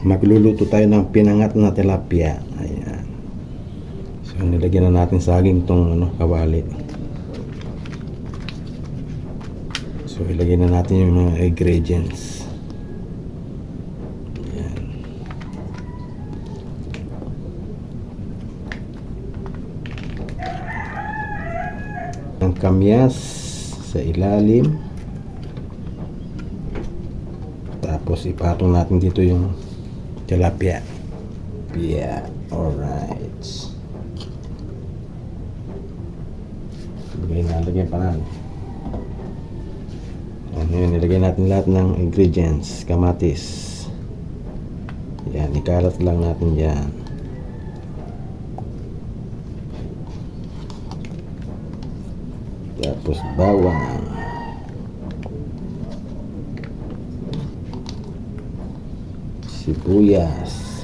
magluluto tayo ng pinangat na tilapia. Ayan. So nilagyan na natin saging tong kawali. So ilagay na natin yung mga ingredients. Ayan. Ang kamyas sa ilalim. Tapos ipatong natin dito yung tilapia. Yeah, alright. Lagyan pa natin. Yun, nilagay natin lahat ng ingredients. Kamatis. Yan, ikalat lang natin yan. Tapos bawang. Sibuyas.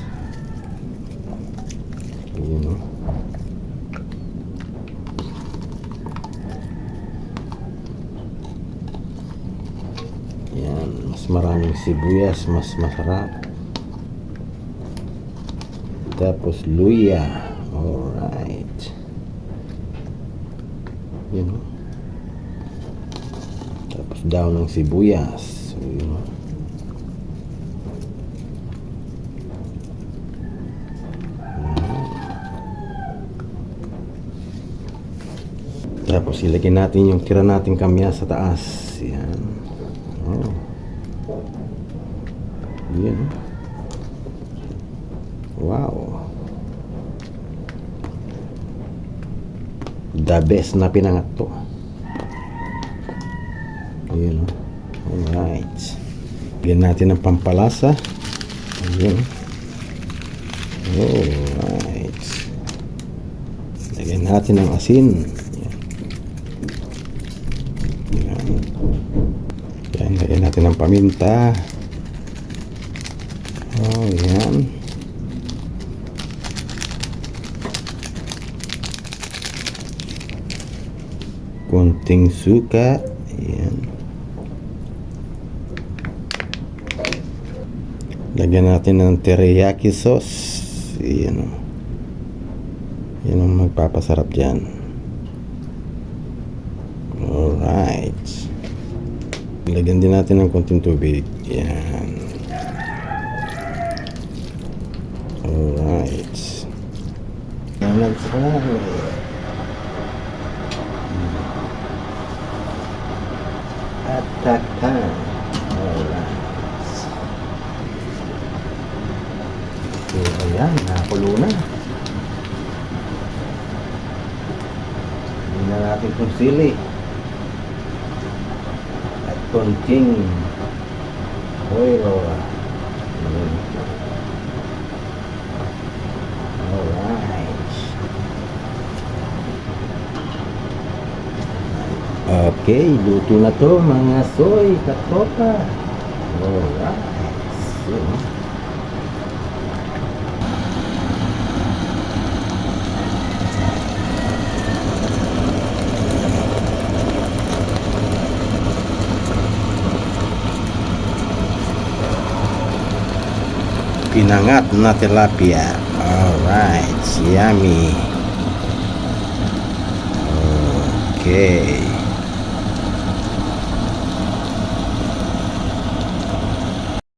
Yun, yan, mas maraming sibuyas mas masarap. Tapos luya. Alright. Yun, tapos daw ng sibuyas. So, yun, tapos ilagay natin yung tira nating kamyas sa taas. Yan. Oh. Yan. Wow. The best na pinangat to. Yan. Alright. Lagyan natin ng pampalasa. Yan. Alright. Lagyan natin ng asin. Yan, lagyan natin ng paminta. Oh, yan. Konting suka. Yan. Lagyan natin ng teriyaki sauce. Yan. Yan ang magpapasarap dyan. Alright. Lagyan din natin ng konting tubig. Yan. Alright. At-takan. Alright. So, ayan. Nakakulo na. Hindi na natin itong sili. Konting oil. Alright. Okay, luto na to mga soy katropa. Alright. So, pinangat na tilapia. Alright, yummy. Okay.